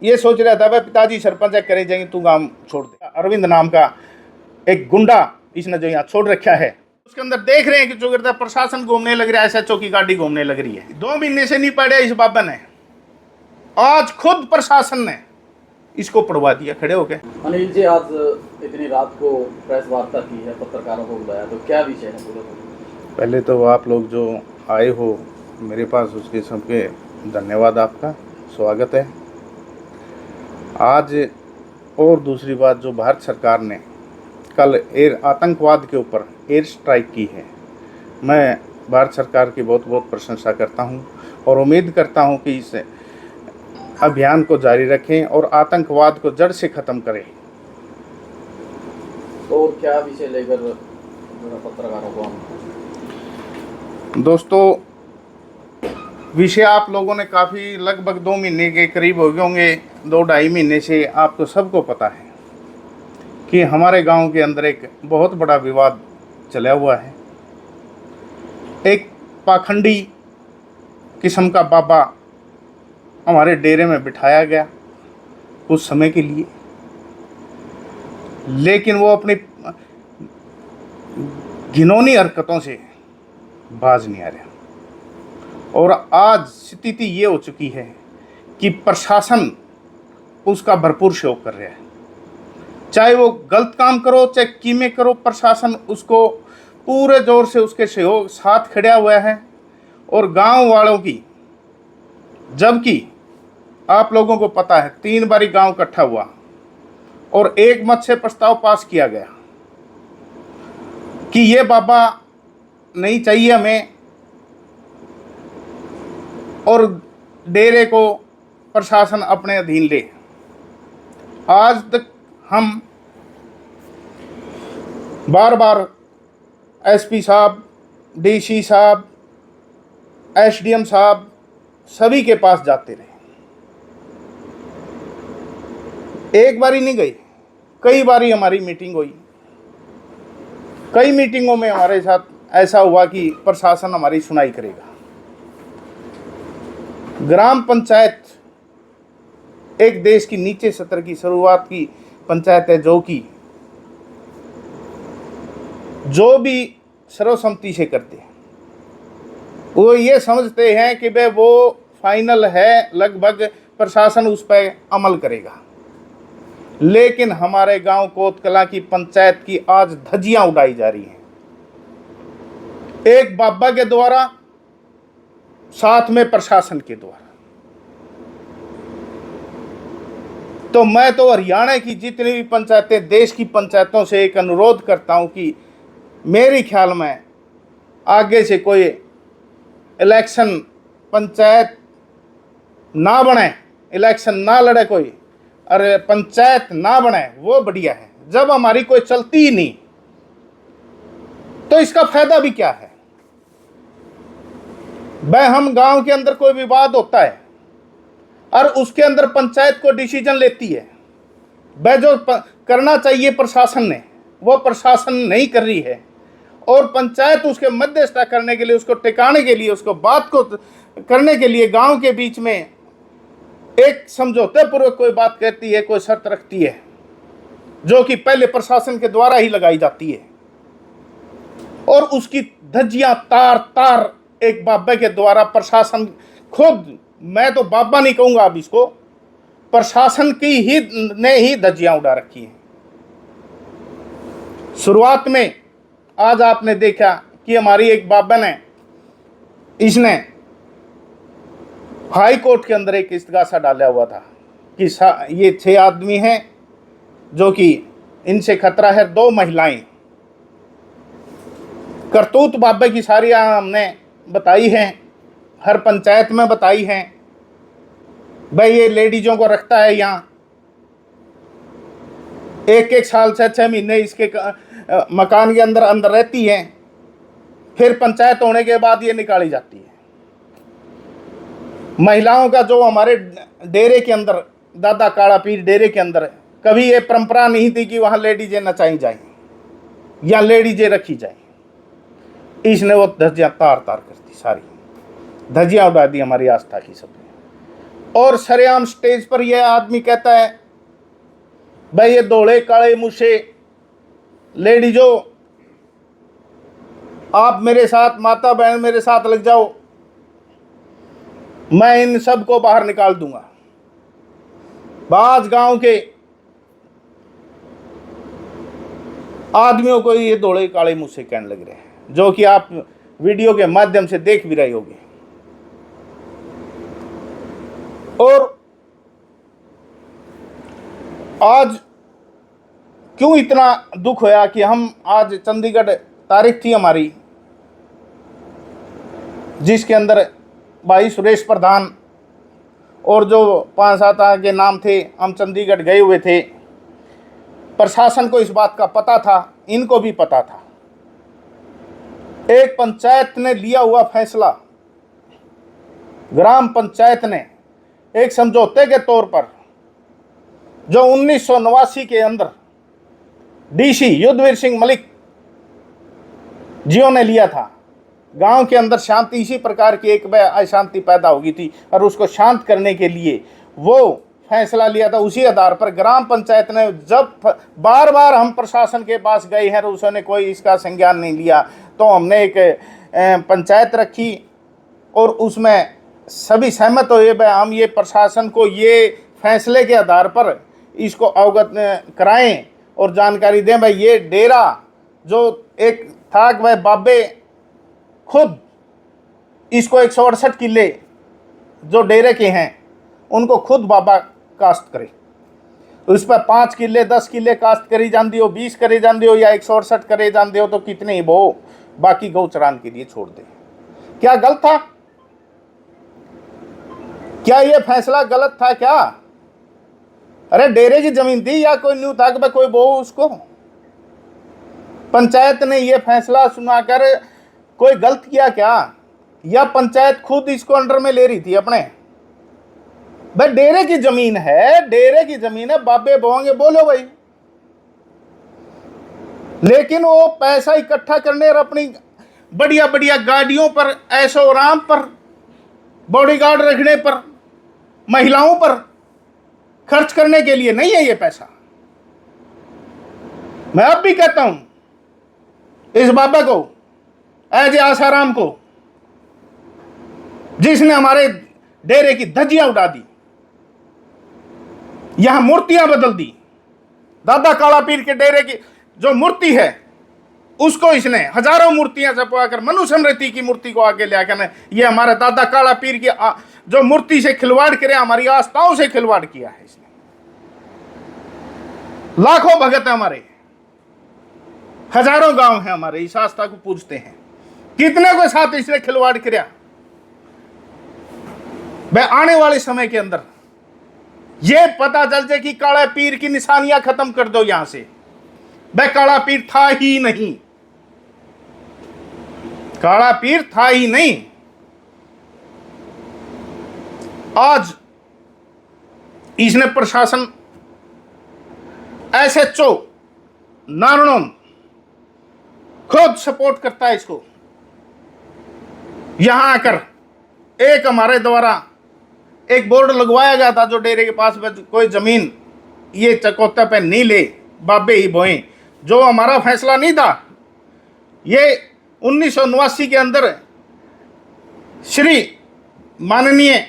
ये सोच रहा था भाई पिताजी सरपंच है, करे जाएंगे, तू काम छोड़ दे। अरविंद नाम का एक गुंडा इसने जो यहाँ छोड़ रखा है, उसके अंदर देख रहे हैं कि जो करता है प्रशासन घूमने लग रहा है, SHO की गाड़ी घूमने लग रही है। 2 महीने से नहीं पढ़े इस बाबा ने, आज खुद प्रशासन ने इसको पढ़वा दिया खड़े होके। अनिल जी, आज इतनी रात को प्रेस वार्ता की है, पत्रकारों को बुलाया, तो क्या विषय है पूरा? पहले तो आप लोग जो आए हो मेरे पास, उसके सबके धन्यवाद, आपका स्वागत है। आज और दूसरी बात, जो भारत सरकार ने कल आतंकवाद के ऊपर एयर स्ट्राइक की है, मैं भारत सरकार की बहुत बहुत प्रशंसा करता हूं और उम्मीद करता हूं कि इस अभियान को जारी रखें और आतंकवाद को जड़ से ख़त्म करें। और क्या विषय लेकर पत्रकारों को? दोस्तों, विषय आप लोगों ने काफ़ी लगभग 2 महीने के करीब हो गए होंगे, 2-2.5 महीने से आपको सबको पता है कि हमारे गांव के अंदर एक बहुत बड़ा विवाद चला हुआ है। एक पाखंडी किस्म का बाबा हमारे डेरे में बिठाया गया कुछ समय के लिए, लेकिन वो अपनी घिनौनी हरकतों से बाज नहीं आ रहा। और आज स्थिति ये हो चुकी है कि प्रशासन उसका भरपूर सहयोग कर रहा है। चाहे वो गलत काम करो चाहे कीमे करो, प्रशासन उसको पूरे जोर से उसके सहयोग साथ खड़ा हुआ है। और गांव वालों की, जबकि आप लोगों को पता है 3 बारी गांव इकट्ठा हुआ और एक मत से प्रस्ताव पास किया गया कि ये बाबा नहीं चाहिए हमें और डेरे को प्रशासन अपने अधीन ले। आज तक हम बार बार SP साहब, DC साहब, SDM साहब सभी के पास जाते रहे। एक बारी नहीं गई, कई बारी हमारी मीटिंग हुई। कई मीटिंगों में हमारे साथ ऐसा हुआ कि प्रशासन हमारी सुनाई करेगा। ग्राम पंचायत एक देश की नीचे सत्र की शुरुआत की पंचायत है, जो भी सर्वसम्मति से करते हैं। वो ये समझते हैं कि भाई वो फाइनल है, लगभग प्रशासन उस पर अमल करेगा। लेकिन हमारे गांव कोतकला की पंचायत की आज धज्जियां उड़ाई जा रही हैं, एक बाबा के द्वारा, साथ में प्रशासन के द्वारा। तो मैं तो हरियाणा की जितनी भी पंचायतें, देश की पंचायतों से एक अनुरोध करता हूं कि मेरे ख्याल में आगे से कोई इलेक्शन पंचायत ना बने, इलेक्शन ना लड़े कोई, अरे पंचायत ना बने, वो बढ़िया है। जब हमारी कोई चलती ही नहीं तो इसका फायदा भी क्या है? भाई हम गांव के अंदर कोई विवाद होता है और उसके अंदर पंचायत को डिसीजन लेती है। भाई जो करना चाहिए प्रशासन ने, वो प्रशासन नहीं कर रही है। और पंचायत उसके मध्यस्थता करने के लिए, उसको टिकाने के लिए, उसको बात को करने के लिए गांव के बीच में एक समझौते पूर्वक कोई बात कहती है, कोई शर्त रखती है, जो कि पहले प्रशासन के द्वारा ही लगाई जाती है। और उसकी धज्जियां तार तार एक बाबा के द्वारा प्रशासन खुद, मैं तो बाबा नहीं कहूंगा अब इसको, प्रशासन की ही ने ही धज्जियां उड़ा रखी हैं। शुरुआत में आज आपने देखा कि हमारी एक बाबा ने, इसने हाई कोर्ट के अंदर एक इस्तिगासा डाला हुआ था कि ये 6 आदमी हैं जो कि इनसे खतरा है, 2 महिलाएं। करतूत बाबा की सारी हमने बताई हैं, हर पंचायत में बताई हैं। भाई ये लेडीजों को रखता है यहाँ, 1-1 साल से 6 महीने इसके मकान के अंदर रहती हैं, फिर पंचायत होने के बाद ये निकाली जाती है। महिलाओं का जो हमारे डेरे के अंदर, दादा काड़ा पीर डेरे के अंदर, कभी ये परंपरा नहीं थी कि वहाँ लेडीजें नचाई जाएं या लेडीजें रखी जाएं। इसने वो धज्जियां तार तार कर दी, सारी धज्जियां उड़ा दी हमारी आस्था की सबने। और सरेआम स्टेज पर यह आदमी कहता है, भाई ये धोले काले मुझसे लेडीजो, आप मेरे साथ, माता बहन मेरे साथ लग जाओ, मैं इन सब को बाहर निकाल दूंगा। बाज गांव के आदमियों को ये धोले काले मुझसे कहने लग रहे हैं, जो कि आप वीडियो के माध्यम से देख भी रहे होंगे। और आज क्यों इतना दुख होया कि हम आज चंडीगढ़ तारीख थी हमारी, जिसके अंदर भाई सुरेश प्रधान और जो 5-7 के नाम थे, हम चंडीगढ़ गए हुए थे। प्रशासन को इस बात का पता था, इनको भी पता था। एक पंचायत ने लिया हुआ फैसला, ग्राम पंचायत ने एक समझौते के तौर पर, जो 1989 के अंदर डीसी युद्धवीर सिंह मलिक जियो ने लिया था। गांव के अंदर शांति, इसी प्रकार की एक अशांति पैदा हो गई थी और उसको शांत करने के लिए वो फैसला लिया था। उसी आधार पर ग्राम पंचायत ने, जब बार बार हम प्रशासन के पास गए हैं और उसने कोई इसका संज्ञान नहीं लिया, तो हमने एक पंचायत रखी और उसमें सभी सहमत हुए, भाई हम ये प्रशासन को ये फैसले के आधार पर इसको अवगत कराएं और जानकारी दें। भाई ये डेरा जो एक था, भाई बाबे खुद इसको 168 किले जो डेरे के हैं उनको खुद बाबा काश्त करे, तो इस पर 5 किले 10 किले काश्त करी जाती हो, 20 करे जाते हो या 168 करे जाते हो, तो कितने ही वो बाकी गौ चरान के लिए छोड़ दे। क्या गलत था? क्या ये फैसला गलत था क्या? अरे डेरे की जमीन थी या कोई न्यू था कि कोई वो उसको, पंचायत ने ये फैसला सुनाकर कोई गलत किया क्या? या पंचायत खुद इसको अंडर में ले रही थी अपने? भाई डेरे की जमीन है, डेरे की जमीन है, बाबे बोएंगे बोलो भाई। लेकिन वो पैसा इकट्ठा करने और अपनी बढ़िया बढ़िया गाड़ियों पर, ऐशो आराम पर, बॉडीगार्ड रखने पर, महिलाओं पर खर्च करने के लिए नहीं है ये पैसा। मैं अब भी कहता हूं इस बाबा को, ऐज आसाराम को, जिसने हमारे डेरे की धज्जियां उड़ा दी, यहां मूर्तियां बदल दी। दादा काला पीर के डेरे की जो मूर्ति है उसको इसने हजारों मूर्तियां छपवाकर मनु स्मृति की मूर्ति को आगे ले आकर ये हमारे दादा काला पीर की जो मूर्ति से खिलवाड़ करे, हमारी आस्थाओं से खिलवाड़ किया है इसने। लाखों भगत है हमारे, हजारों गांव है हमारे, इस आस्था को पूजते हैं। कितने को साथ इसने खिलवाड़ किया। वह आने वाले समय के अंदर ये पता चल जाए कि काला पीर की निशानियां खत्म कर दो यहां से। वह काला पीर था ही नहीं, काला पीर था ही नहीं। आज इसने प्रशासन, SHO नारणों खुद सपोर्ट करता है इसको। यहां आकर एक हमारे द्वारा एक बोर्ड लगवाया गया था, जो डेरे के पास कोई जमीन ये चकोता पे नहीं ले, बाबे ही बोए, जो हमारा फैसला नहीं था। ये 1989 के अंदर श्री माननीय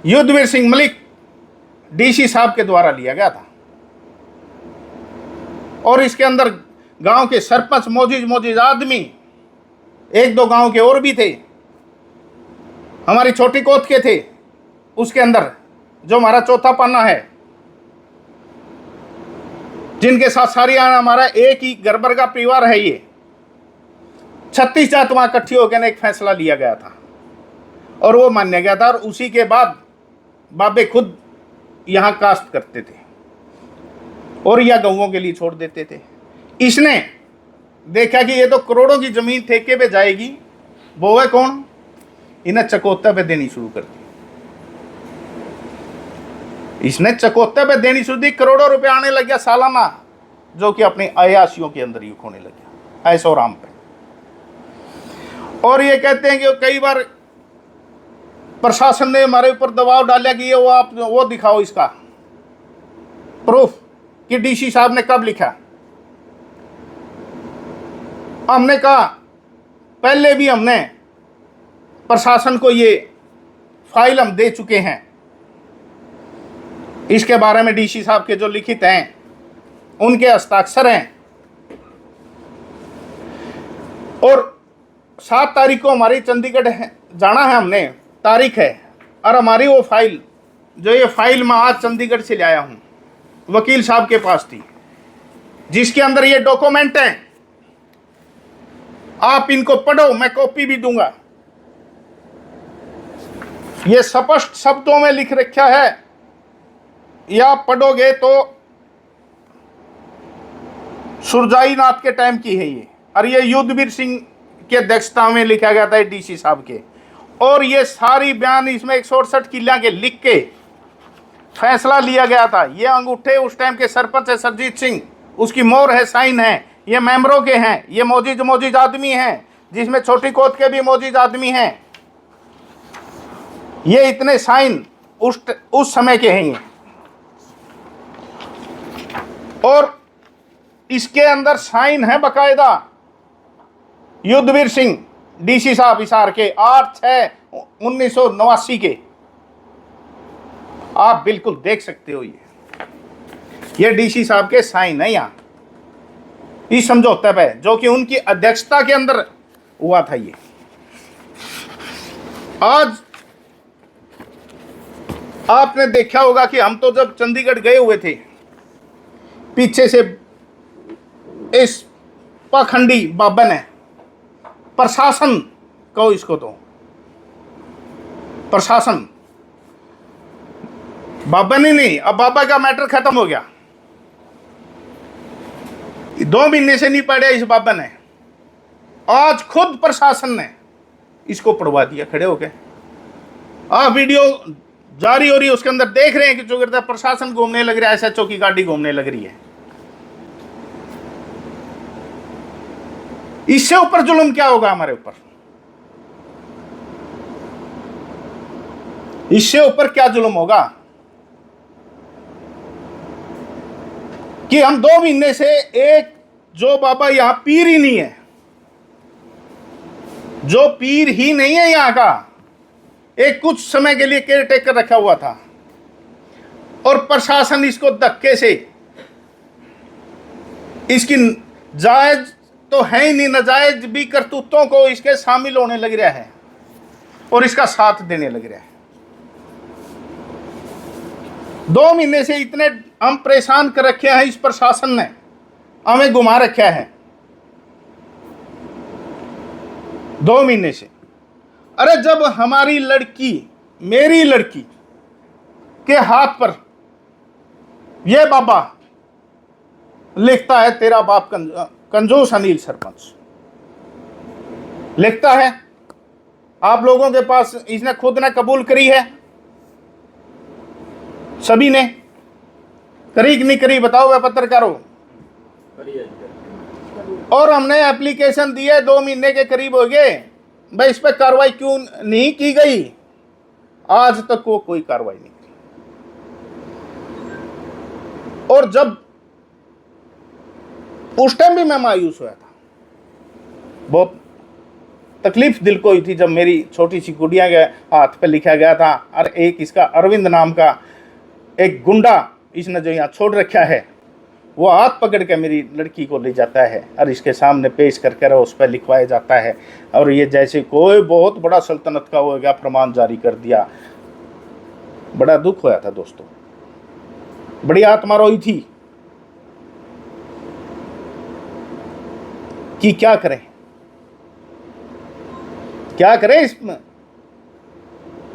युद्धवीर सिंह मलिक DC साहब के द्वारा लिया गया था। और इसके अंदर गांव के सरपंच, मौजूद आदमी, 1-2 गांव के और भी थे, हमारी छोटी कोत के थे उसके अंदर, जो हमारा चौथा पन्ना है, जिनके साथ सारी हमारा एक ही गरबर का परिवार है। ये 36 जात वहां इकट्ठी होकर एक फैसला लिया गया था और वो मान्य गया था। और उसी के बाद बाबे खुद यहां काश्त करते थे और यह गऊओं के लिए छोड़ देते थे। इसने देखा कि ये तो करोड़ों की जमीन ठेके पे जाएगी, वो है कौन? इन्हें चकोत्ता पे देनी शुरू कर दी। इसने चकोत्ता पे देनी शुरू दी, करोड़ों रुपए आने लग गया सालाना, जो कि अपनी अयाशियों के अंदर युग होने लग गया, ऐसो राम पे। और ये कहते हैं कि कई बार प्रशासन ने हमारे ऊपर दबाव डाला कि ये वो दिखाओ इसका प्रूफ कि डीसी साहब ने कब लिखा। हमने कहा पहले भी हमने प्रशासन को ये फाइल हम दे चुके हैं, इसके बारे में डीसी साहब के जो लिखित हैं उनके हस्ताक्षर हैं, और 7 तारीख को हमारी चंडीगढ़ जाना है, हमने तारीख है, और हमारी वो फाइल जो ये फाइल मैं आज चंडीगढ़ से लाया हूँ वकील साहब के पास थी, जिसके अंदर ये डॉक्यूमेंट हैं। आप इनको पढ़ो, मैं कॉपी भी दूंगा। ये स्पष्ट शब्दों में लिख रखा है, या पढ़ोगे तो सुरजाई नाथ के टाइम की है ये, और ये युद्धवीर सिंह के अध्यक्षता में लिखा गया था डीसी साहब के। और ये सारी बयान इसमें 168 किला के लिख के फैसला लिया गया था। ये अंगूठे उस टाइम के सरपंच है सरजीत सिंह, उसकी मोहर है, साइन है, ये मेंबरों के हैं, ये मौजूद आदमी हैं, जिसमें छोटी कोत के भी मौजूद आदमी हैं। ये इतने साइन उस समय के हैं ये। और इसके अंदर साइन है बकायदा युद्धवीर सिंह डीसी साहब हिसार के 8/6/1989 के। आप बिल्कुल देख सकते हो, ये डीसी साहब के साइन है यहाँ इस समझौते पे, जो कि उनकी अध्यक्षता के अंदर हुआ था। ये आज आपने देखा होगा कि हम तो जब चंडीगढ़ गए हुए थे, पीछे से इस पाखंडी बाबा ने, प्रशासन कहो इसको, तो प्रशासन बाबा ने नहीं, अब बाबा का मैटर खत्म हो गया। 2 महीने से नहीं पढ़ा इस बाबा ने, आज खुद प्रशासन ने इसको पढ़वा दिया खड़े होके। वीडियो जारी हो रही है, उसके अंदर देख रहे हैं कि जो करता है प्रशासन घूमने लग रहा है, SHO की गाड़ी घूमने लग रही है। इससे ऊपर जुल्म क्या होगा हमारे ऊपर? इससे ऊपर क्या जुल्म होगा कि हम 2 महीने से एक जो बाबा यहां पीर ही नहीं है, जो पीर ही नहीं है यहां का, एक कुछ समय के लिए केयर टेकर रखा हुआ था, और प्रशासन इसको धक्के से, इसकी जायज तो है ही नहीं, नाजायज भी करतूतों को इसके शामिल होने लग रहा है और इसका साथ देने लग रहा है। 2 महीने से इतने हम परेशान कर रखे हैं, इस प्रशासन ने हमें घुमा रखा है 2 महीने से। अरे जब हमारी लड़की, मेरी लड़की के हाथ पर यह बाबा लिखता है, तेरा बाप कंजूस अनिल सरपंच लिखता है, आप लोगों के पास इसने खुद ने कबूल करी है, सभी ने करी कि नहीं करी बताओ वे पत्रकारों। और हमने एप्लीकेशन दी है, 2 महीने के करीब हो गए भाई, इस पर कार्रवाई क्यों नहीं की गई? आज तक वो कोई कार्रवाई नहीं की। और जब उस टाइम भी मैं मायूस हुआ था, बहुत तकलीफ दिल को हुई थी जब मेरी छोटी सी गुड़िया के हाथ पे लिखा गया था, और एक इसका अरविंद नाम का एक गुंडा इसने जो यहाँ छोड़ रखा है, वो हाथ पकड़ के मेरी लड़की को ले जाता है और इसके सामने पेश कर उस पर लिखवाया जाता है, और ये जैसे कोई बहुत बड़ा सल्तनत का हो गया फरमान जारी कर दिया। बड़ा दुख होया था दोस्तों, बड़ी आत्मा रोई थी कि क्या करें, क्या करें इसमें।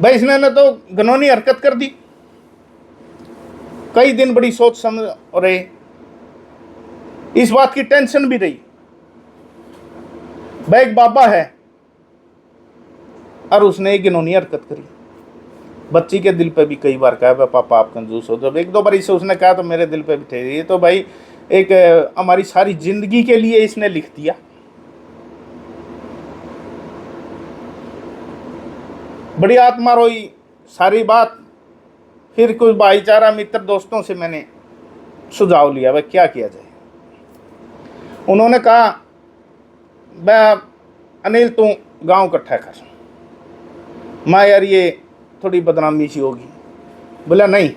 भाई इसने तो घिनौनी हरकत कर दी। कई दिन बड़ी सोच समझ रहे, इस बात की टेंशन भी रही। भाई एक बाबा है और उसने एक घिनौनी हरकत करी, बच्ची के दिल पे भी कई बार कहा पापा आप कंजूस हो। जब 1-2 बार इसे उसने कहा तो मेरे दिल पे भी थे। ये तो भाई एक हमारी सारी जिंदगी के लिए इसने लिख दिया। बड़ी आत्मा रोई सारी बात। फिर कुछ भाईचारा मित्र दोस्तों से मैंने सुझाव लिया, भाई क्या किया जाए। उन्होंने कहा, मैं अनिल तू गांव इकट्ठा कर। मैं यार ये थोड़ी बदनामी सी होगी। बोला नहीं,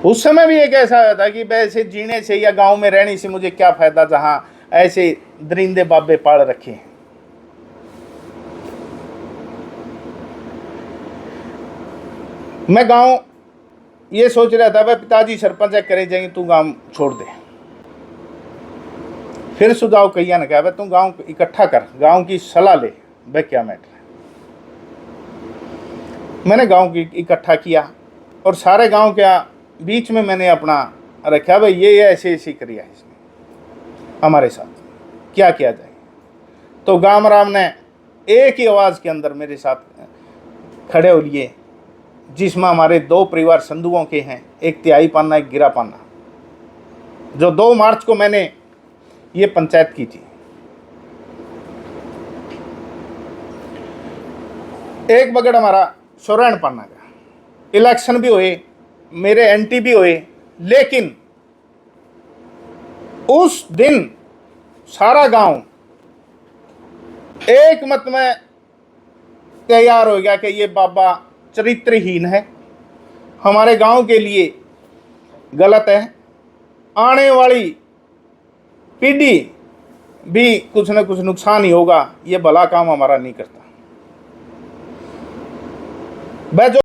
उस समय भी एक ऐसा था कि वैसे जीने से या गांव में रहने से मुझे क्या फायदा जहां ऐसे दरिंदे बाबे पाल रखे हैं। मैं गांव ये सोच रहा था, भाई पिताजी सरपंच है, करे जाएंगे, तू गांव छोड़ दे। फिर सुझाव कहिया ने कहा, भाई तू गांव इकट्ठा कर, गांव की सलाह ले, भाई क्या मैटर है। मैंने गांव की इकट्ठा किया और सारे गांव के बीच में मैंने अपना रखा, भाई ये ऐसे ऐसे किया इसने हमारे साथ, क्या किया जाए। तो गाम राम ने एक ही आवाज़ के अंदर मेरे साथ खड़े हो लिए, जिसमें हमारे 2 परिवार संधुओं के हैं, एक तिहाई पाना एक गिरा पाना, जो 2 मार्च को मैंने ये पंचायत की थी। एक बगड़ हमारा सोरेन पाना का, इलेक्शन भी हुए, मेरे एंटी भी हुए, लेकिन उस दिन सारा गांव एक मत में तैयार हो गया कि ये बाबा चरित्रहीन है, हमारे गांव के लिए गलत है, आने वाली पीढ़ी भी कुछ न कुछ नुकसान ही होगा, ये भला काम हमारा नहीं करता। वह जो